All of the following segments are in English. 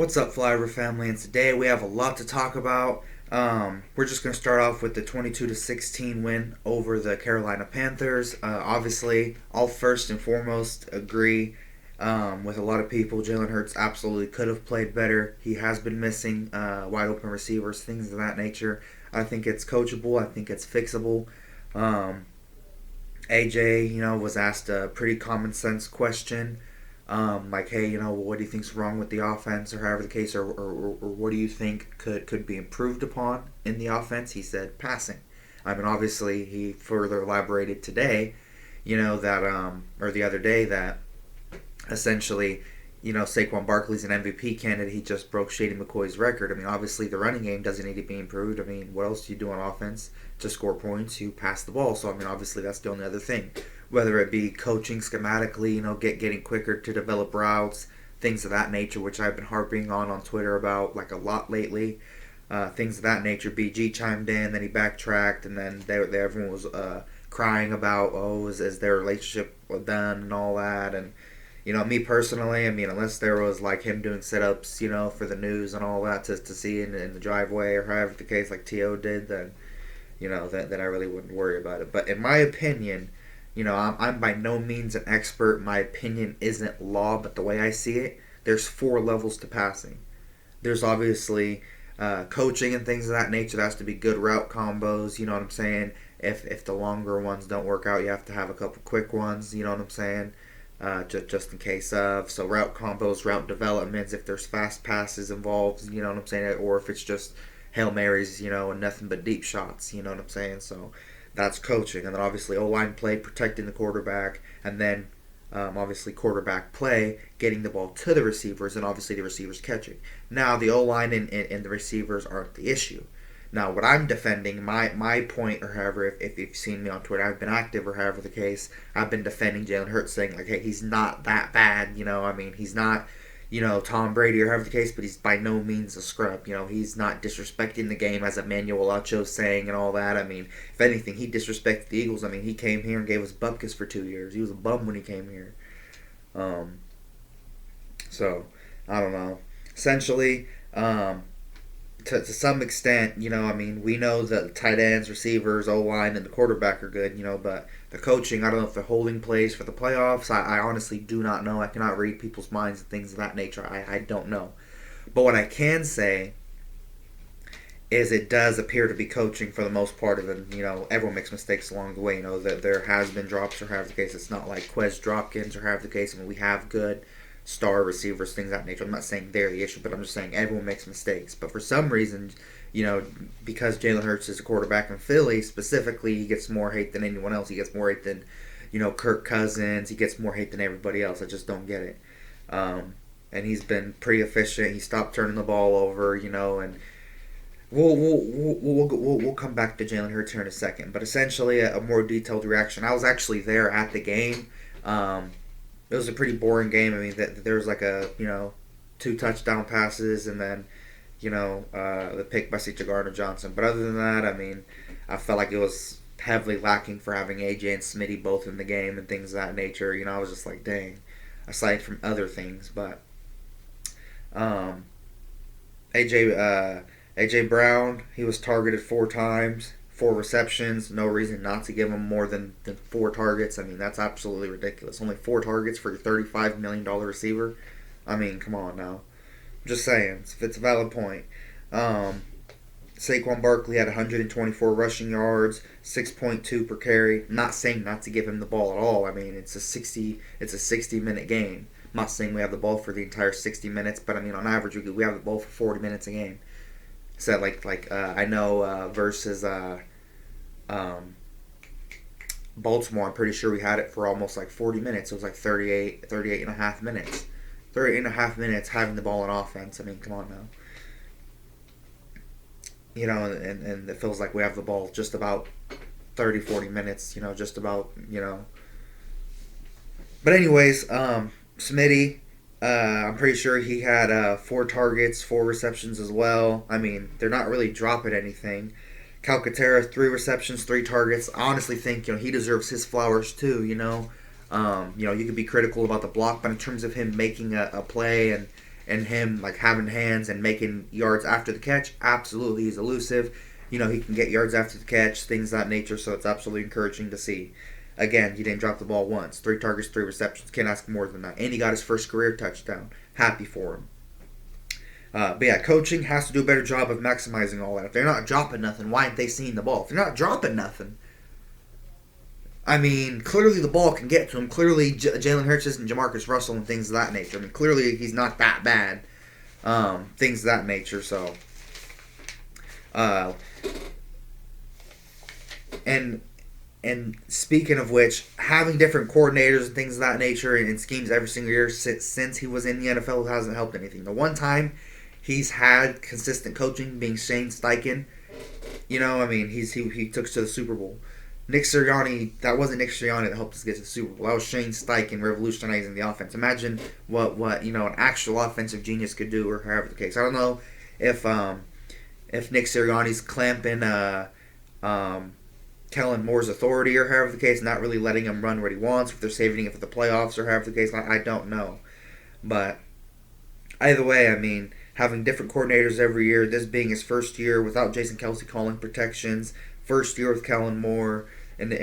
What's up, Flyover family? And today we have a lot to talk about. We're just going to start off with the 22-16 win over the Carolina Panthers. Obviously, I'll first and foremost agree with a lot of people. Jalen Hurts absolutely could have played better. He has been missing wide open receivers, things of that nature. I think it's coachable. I think it's fixable. AJ, was asked a pretty common sense question. Like, hey, what do you think's wrong with the offense, or however the case, or what do you think could be improved upon in the offense? He said passing. I mean, obviously, he further elaborated today, that or the other day that essentially, Saquon Barkley's an MVP candidate. He just broke Shady McCoy's record. I mean, obviously, the running game doesn't need to be improved. I mean, what else do you do on offense to score points? You pass the ball. So, I mean, obviously, that's the only other thing. Whether it be coaching schematically, getting quicker to develop routes, things of that nature, which I've been harping on Twitter about like a lot lately. Things of that nature. BG chimed in, then he backtracked, and then everyone was crying about, is their relationship done and all that. And me personally, I mean, unless there was like him doing sit-ups, for the news and all that to see in the driveway or however the case, like T.O. did, then, that I really wouldn't worry about it. But in my opinion, I'm by no means an expert. My opinion isn't law, but the way I see it, there's 4 levels to passing. There's obviously coaching and things of that nature. There has to be good route combos, you know what I'm saying? If the longer ones don't work out, you have to have a couple quick ones, you know what I'm saying? Just in case of. So route combos, route developments, if there's fast passes involved, you know what I'm saying? Or if it's just Hail Marys, and nothing but deep shots, you know what I'm saying? So that's coaching. And then obviously O-line play, protecting the quarterback, and then obviously quarterback play, getting the ball to the receivers, and obviously the receivers catching. Now the O-line and the receivers aren't the issue. Now, what I'm defending, my point, or however, if you've seen me on Twitter, I've been active, or however the case, I've been defending Jalen Hurts, saying, like, hey, he's not that bad, I mean, he's not, Tom Brady, or however the case, but he's by no means a scrub, he's not disrespecting the game, as Emmanuel Ocho's saying, and all that. I mean, if anything, he disrespected the Eagles. I mean, he came here and gave us bupkis for 2 years. He was a bum when he came here. So, I don't know. Essentially, to some extent, I mean, we know that tight ends, receivers, O-line, and the quarterback are good, but the coaching, I don't know if they're holding plays for the playoffs. I honestly do not know. I cannot read people's minds and things of that nature. I don't know. But what I can say is it does appear to be coaching for the most part of it. Everyone makes mistakes along the way. That there has been drops, or however the case. It's not like Quez Dropkins, or however the case. I mean, we have good star receivers, things of that nature. I'm not saying they're the issue, but I'm just saying everyone makes mistakes. But for some reason, because Jalen Hurts is a quarterback in Philly, specifically, he gets more hate than anyone else. He gets more hate than, Kirk Cousins. He gets more hate than everybody else. I just don't get it. And he's been pretty efficient. He stopped turning the ball over, and we'll come back to Jalen Hurts here in a second. But essentially, a more detailed reaction. I was actually there at the game. It was a pretty boring game. I mean, there was like 2 touchdown passes, and then, the pick by C.J. Gardner-Johnson. But other than that, I mean, I felt like it was heavily lacking for having AJ and Smitty both in the game and things of that nature. I was just like, dang. Aside from other things, but AJ Brown, he was targeted 4 times. 4 receptions, no reason not to give him more than 4 targets. I mean, that's absolutely ridiculous. Only 4 targets for your $35 million receiver. I mean, come on now. I'm just saying, it's a valid point. Saquon Barkley had 124 rushing yards, 6.2 per carry. I'm not saying not to give him the ball at all. I mean, it's a 60-minute game. I'm not saying we have the ball for the entire 60 minutes, but I mean, on average, we have the ball for 40 minutes a game. So I know versus Baltimore, I'm pretty sure we had it for almost like 40 minutes. It was like 38 and a half minutes. 38 and a half minutes having the ball in offense. I mean, come on now. And it feels like we have the ball just about 30, 40 minutes, just about, But anyways, Smitty, I'm pretty sure he had 4 targets, 4 receptions as well. I mean, they're not really dropping anything. Calcaterra, 3 receptions, 3 targets. I honestly think he deserves his flowers too. You could be critical about the block, but in terms of him making a play and and him like having hands and making yards after the catch, absolutely he's elusive. He can get yards after the catch, things of that nature. So it's absolutely encouraging to see. Again, he didn't drop the ball once. 3 targets, 3 receptions. Can't ask more than that. And he got his first career touchdown. Happy for him. But yeah, coaching has to do a better job of maximizing all that. If they're not dropping nothing, why aren't they seeing the ball? If they're not dropping nothing, I mean, clearly the ball can get to him. Clearly Jalen Hurts isn't Jamarcus Russell and things of that nature. I mean, clearly he's not that bad. Things of that nature. So, and speaking of which, having different coordinators and things of that nature and schemes every single year since he was in the NFL hasn't helped anything. The one time he's had consistent coaching being Shane Steichen, I mean, he took us to the Super Bowl. Nick Sirianni, that wasn't Nick Sirianni that helped us get to the Super Bowl. That was Shane Steichen revolutionizing the offense. Imagine what an actual offensive genius could do, or however the case. I don't know if Nick Sirianni's clamping Kellen Moore's authority, or however the case, not really letting him run what he wants, if they're saving it for the playoffs, or however the case. I don't know. But either way, I mean, having different coordinators every year, this being his first year without Jason Kelsey calling protections, first year with Kellen Moore, and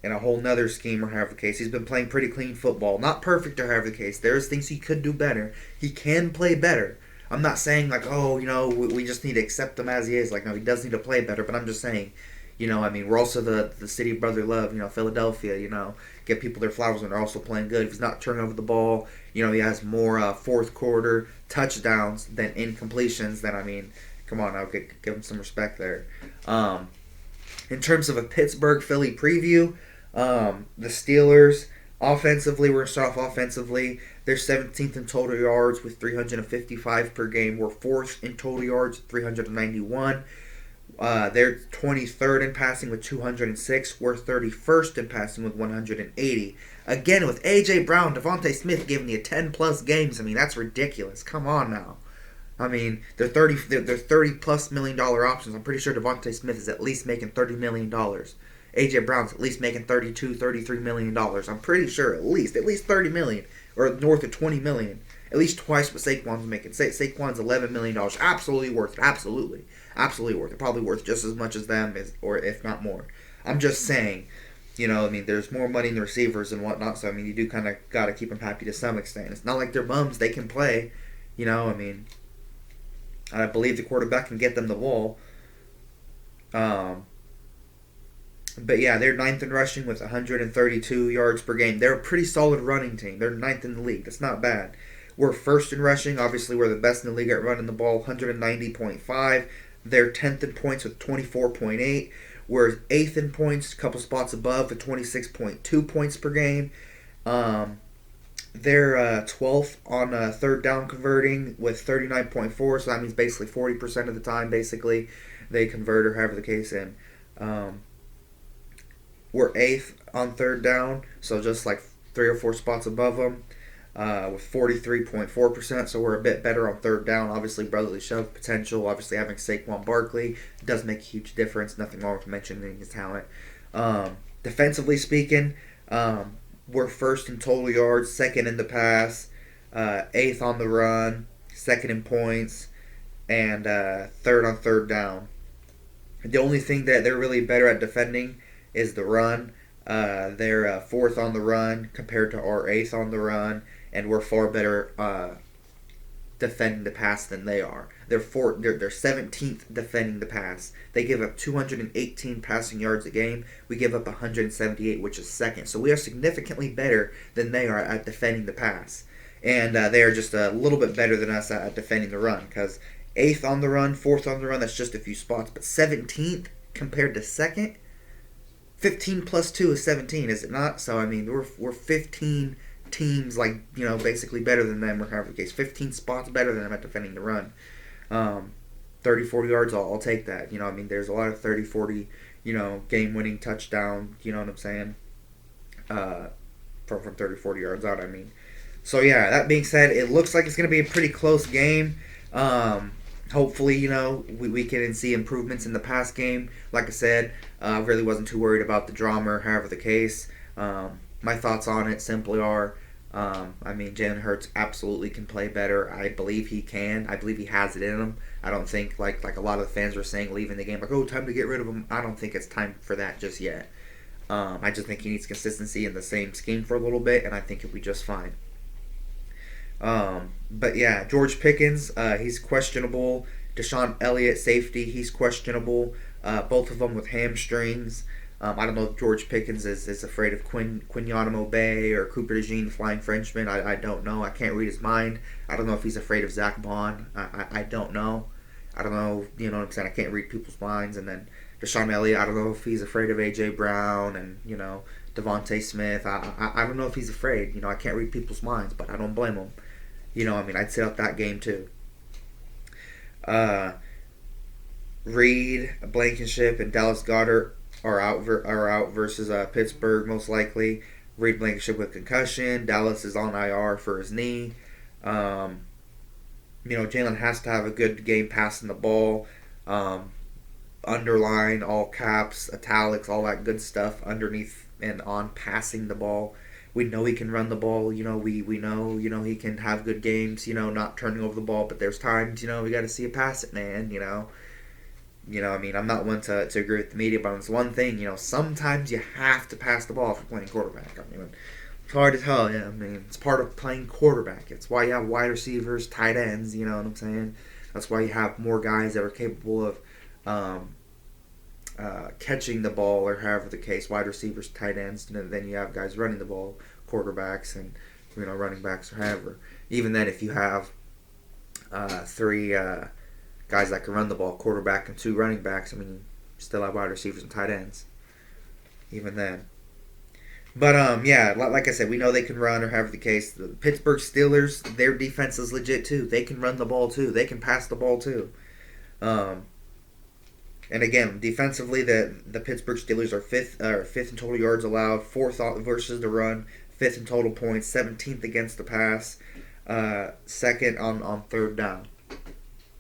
a whole nother scheme, or however the case. He's been playing pretty clean football. Not perfect, or however the case. There's things he could do better. He can play better. I'm not saying like, we just need to accept him as he is. Like, no, he does need to play better, but I'm just saying, I mean, we're also the city of brotherly love, Philadelphia, get people their flowers when they're also playing good. If he's not turning over the ball, he has more fourth quarter touchdowns than incompletions, then, I mean, come on, I'll give him some respect there. In terms of a Pittsburgh-Philly preview, the Steelers, offensively, we're going to start off offensively. They're 17th in total yards with 355 per game. We're 4th in total yards, 391. They're 23rd in passing with 206. We're 31st in passing with 180. Again, with A.J. Brown, Devontae Smith giving you 10-plus games. I mean, that's ridiculous. Come on now. I mean, they're $30+ million options. I'm pretty sure Devontae Smith is at least making $30 million. A.J. Brown's at least making $33 million. I'm pretty sure at least $30 million, or north of $20 million. At least twice what Saquon's making. Saquon's $11 million. Absolutely worth it. Absolutely worth it. Probably worth just as much as them, or if not more. I'm just saying, I mean, there's more money in the receivers and whatnot, so, I mean, you do kind of got to keep them happy to some extent. It's not like they're bums. They can play, I mean, I believe the quarterback can get them the ball. But yeah, they're 9th in rushing with 132 yards per game. They're a pretty solid running team. They're 9th in the league. That's not bad. We're 1st in rushing. Obviously, we're the best in the league at running the ball, 190.5. They're 10th in points with 24.8. We're 8th in points, a couple spots above with 26.2 points per game. They're 12th on third down converting with 39.4, so that means basically 40% of the time, basically, they convert, or however the case. And we're 8th on third down, so just like 3 or 4 spots above them, with 43.4%, so we're a bit better on third down. Obviously, brotherly shove potential. Obviously, having Saquon Barkley does make a huge difference. Nothing wrong with mentioning his talent. Defensively speaking, we're 1st in total yards, 2nd in the pass, 8th on the run, 2nd in points, and 3rd on third down. The only thing that they're really better at defending is the run. They're 4th on the run compared to our 8th on the run, and we're far better defending the pass than they are. They're 17th defending the pass. They give up 218 passing yards a game. We give up 178, which is 2nd. So we are significantly better than they are at defending the pass. And they are just a little bit better than us at defending the run, because 8th on the run, 4th on the run, that's just a few spots. But 17th compared to 2nd, 15 plus 2 is 17, is it not? So, I mean, we're 15 teams, like, basically better than them, or however the case. 15 spots better than them at defending the run. 30, 40 yards, I'll take that. I mean, there's a lot of 30, 40, game-winning touchdown, you know what I'm saying? From 30, 40 yards out, I mean. So, yeah, that being said, it looks like it's going to be a pretty close game. Hopefully, we can see improvements in the pass game. Like I said, I really wasn't too worried about the drama, or however the case. My thoughts on it simply are, I mean, Jalen Hurts absolutely can play better. I believe he can. I believe he has it in him. I don't think like a lot of the fans were saying leaving the game like, oh, time to get rid of him. I don't think it's time for that just yet. I just think he needs consistency in the same scheme for a little bit, and I think he'll be just fine. But yeah, George Pickens, he's questionable. Deshaun Elliott, safety, he's questionable. Both of them with hamstrings. I don't know if George Pickens is afraid of Quinyanamo Bay or Cooper DeJean, Flying Frenchman. I don't know. I can't read his mind. I don't know if he's afraid of Zach Bond. I don't know. I don't know. You know what I'm saying? I can't read people's minds. And then Deshaun Elliott, I don't know if he's afraid of A.J. Brown and, Devontae Smith. I don't know if he's afraid. I can't read people's minds, but I don't blame him. I mean, I'd sit out that game too. Uh, Reed, Blankenship, and Dallas Goedert are out versus Pittsburgh most likely. Reed Blankenship with concussion. Dallas is on IR for his knee. Jalen has to have a good game passing the ball. Underline, all caps, italics, all that good stuff underneath and on passing the ball. We know he can run the ball. We know he can have good games. Not turning over the ball, but there's times we got to see a pass it, man. I mean, I'm not one to agree with the media, but it's one thing. Sometimes you have to pass the ball if you're playing quarterback. I mean, it's hard to tell. Yeah, I mean, it's part of playing quarterback. It's why you have wide receivers, tight ends. You know what I'm saying? That's why you have more guys that are capable of catching the ball, or however the case, wide receivers, tight ends, and then you have guys running the ball, quarterbacks, and running backs, or however. Even then, if you have three guys that can run the ball, quarterback and two running backs, I mean, you still have wide receivers and tight ends. Even then. But yeah, like I said, we know they can run, or however the case. The Pittsburgh Steelers, their defense is legit too. They can run the ball too. They can pass the ball too. And again, defensively, the Pittsburgh Steelers are fifth in total yards allowed, fourth versus the run, fifth in total points, 17th against the pass, second on third down.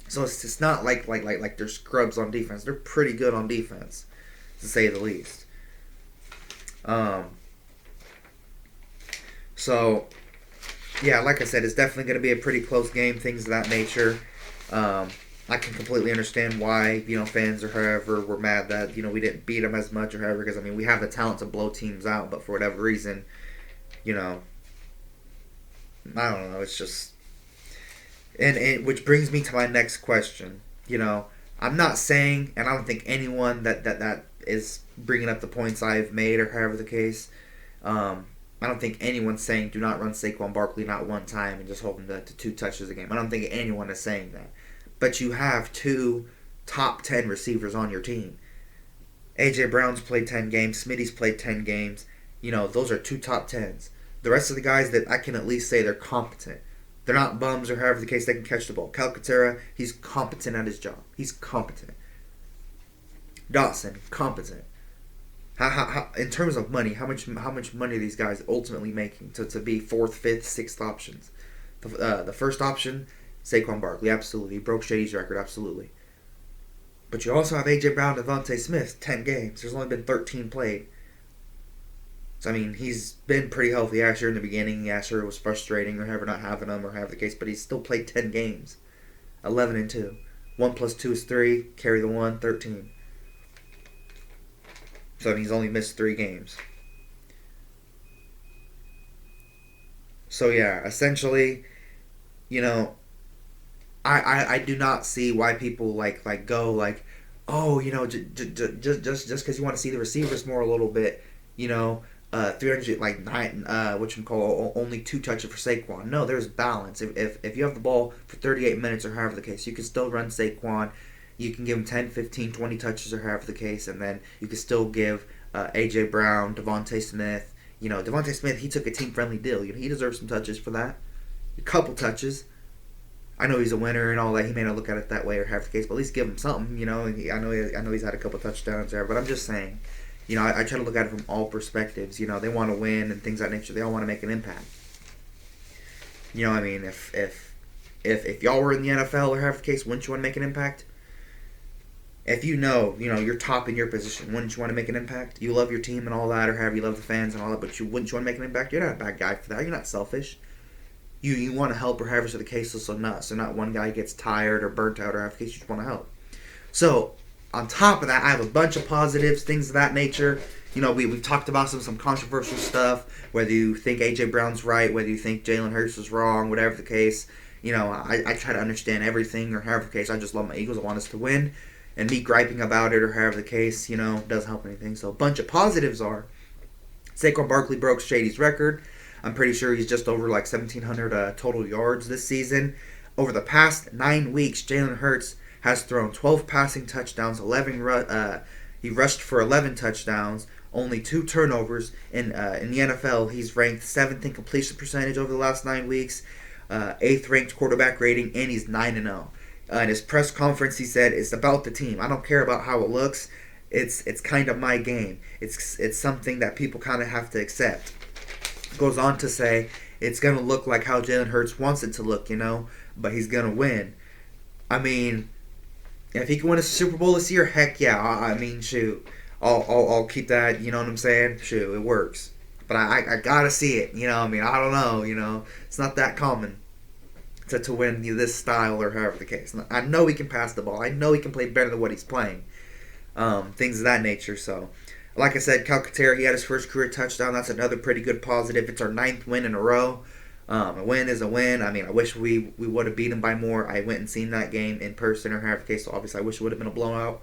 So it's just not like they're scrubs on defense. They're pretty good on defense, to say the least. So yeah, like I said, it's definitely going to be a pretty close game. Things of that nature. I can completely understand why fans or whoever were mad that we didn't beat them as much or however, because I mean we have the talent to blow teams out, but for whatever reason, I don't know. It's just and which brings me to my next question. I'm not saying, and I don't think anyone that is bringing up the points I've made or however the case. I don't think anyone's saying do not run Saquon Barkley not one time and just hold him to 2 touches a game. I don't think anyone is saying that. But you have 2 top 10 receivers on your team. A.J. Brown's played 10 games. Smitty's played 10 games. Those are 2 top 10s. The rest of the guys that I can at least say they're competent. They're not bums or however the case, they can catch the ball. Calcaterra, he's competent at his job. He's competent. Dawson, competent. How in terms of money, how much money are these guys ultimately making to be 4th, 5th, 6th options? The first option, Saquon Barkley, absolutely. He broke Shady's record, absolutely. But you also have A.J. Brown and Devontae Smith, 10 games. There's only been 13 played. So, I mean, he's been pretty healthy. Yeah, sure, in the beginning, yeah, sure, it was frustrating or however not having him or however the case, but he's still played 10 games. 11-2. 1 plus 2 is 3. Carry the 1, 13. So, I mean, he's only missed 3 games. So, yeah, essentially, I do not see why people go oh, just because you want to see the receivers more a little bit, 300 only 2 touches for Saquon. No, there's balance. If you have the ball for 38 minutes or however the case, you can still run Saquon. You can give him 10, 15, 20 touches or however the case, and then you can still give A.J. Brown, Devontae Smith. Devontae Smith, he took a team-friendly deal. He deserves some touches for that. A couple touches. I know he's a winner and all that. He may not look at it that way or have the case, but at least give him something. I know he's had a couple touchdowns there, but I'm just saying. I try to look at it from all perspectives. They want to win and things of that nature. They all want to make an impact. I mean, if y'all were in the NFL or have the case, wouldn't you want to make an impact? if you're top in your position, wouldn't you want to make an impact? You love your team and all that, or have you love the fans and all that, but wouldn't you want to make an impact? You're not a bad guy for that. You're not selfish. You want to help, or however the case is, so not one guy gets tired or burnt out, or however the case, you just want to help. So on top of that, I have a bunch of positives, things of that nature. We've talked about some controversial stuff, whether you think A.J. Brown's right, whether you think Jalen Hurts is wrong, whatever the case. I try to understand everything, or however the case. I just love my Eagles. I want us to win. And me griping about it, or however the case, doesn't help anything. So a bunch of positives are Saquon Barkley broke Shady's record. I'm pretty sure he's just over like 1,700 total yards this season. Over the past 9 weeks, Jalen Hurts has thrown 12 passing touchdowns, he rushed for 11 touchdowns, only 2 turnovers. In the NFL, he's ranked 7th in completion percentage over the last 9 weeks, 8th ranked quarterback rating, and he's 9-0. In his press conference, he said, "It's about the team. I don't care about how it looks. It's kind of my game. It's something that people kind of have to accept." Goes on to say, "It's going to look like how Jalen Hurts wants it to look, but he's going to win." I mean, if he can win a Super Bowl this year, heck yeah. I mean, shoot. I'll keep that, you know what I'm saying? Shoot, it works. But I gotta see it, I mean, I don't know, It's not that common to win this style, or however the case. I know he can pass the ball. I know he can play better than what he's playing. Things of that nature. So, like I said, Calcaterra, he had his first career touchdown. That's another pretty good positive. It's our 9th win in a row. A win is a win. I mean, I wish we would have beat him by more. I went and seen that game in person, or however the case. So obviously, I wish it would have been a blowout.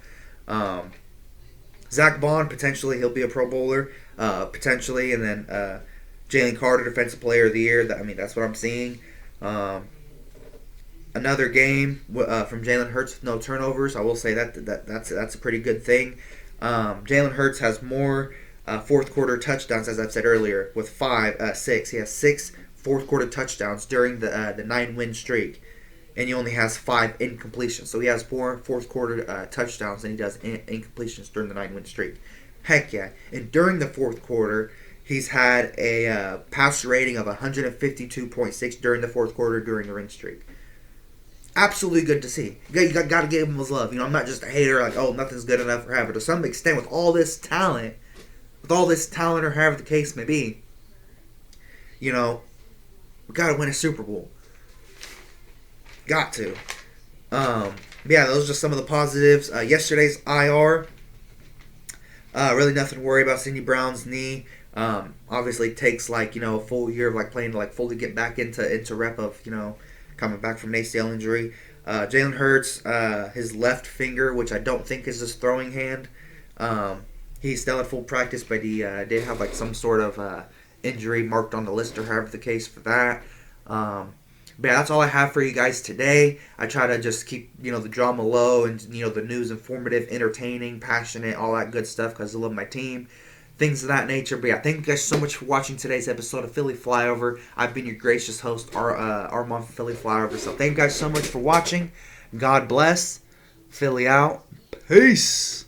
Zach Bond, potentially he'll be a Pro Bowler, potentially, and then Jalen Carter, Defensive Player of the Year. That's what I'm seeing. Another game from Jalen Hurts with no turnovers. I will say that's a pretty good thing. Jalen Hurts has more fourth quarter touchdowns, as I've said earlier, with 6. He has 6 fourth quarter touchdowns during the 9-win streak, and he only has 5 incompletions. So he has 4 fourth quarter touchdowns than he does incompletions during the 9-win streak. Heck yeah! And during the fourth quarter, he's had a passer rating of 152.6 during the fourth quarter during the win streak. Absolutely good to see. You got to give him his love. I'm not just a hater, like, oh, nothing's good enough for Havard. To some extent, with all this talent, or however the case may be, we got to win a Super Bowl. Got to. Yeah, those are just some of the positives. Yesterday's IR, really nothing to worry about. Cindy Brown's knee. Obviously takes a full year of playing to fully get back into rep of coming back from an ACL injury. Jalen Hurts, his left finger, which I don't think is his throwing hand. He's still at full practice, but he did have some sort of injury marked on the list, or however the case for that. But yeah, that's all I have for you guys today. I try to just keep the drama low, and the news informative, entertaining, passionate, all that good stuff, because I love my team. Things of that nature. But yeah, thank you guys so much for watching today's episode of Philly Flyover. I've been your gracious host, Armand from Philly Flyover. So thank you guys so much for watching. God bless. Philly out. Peace.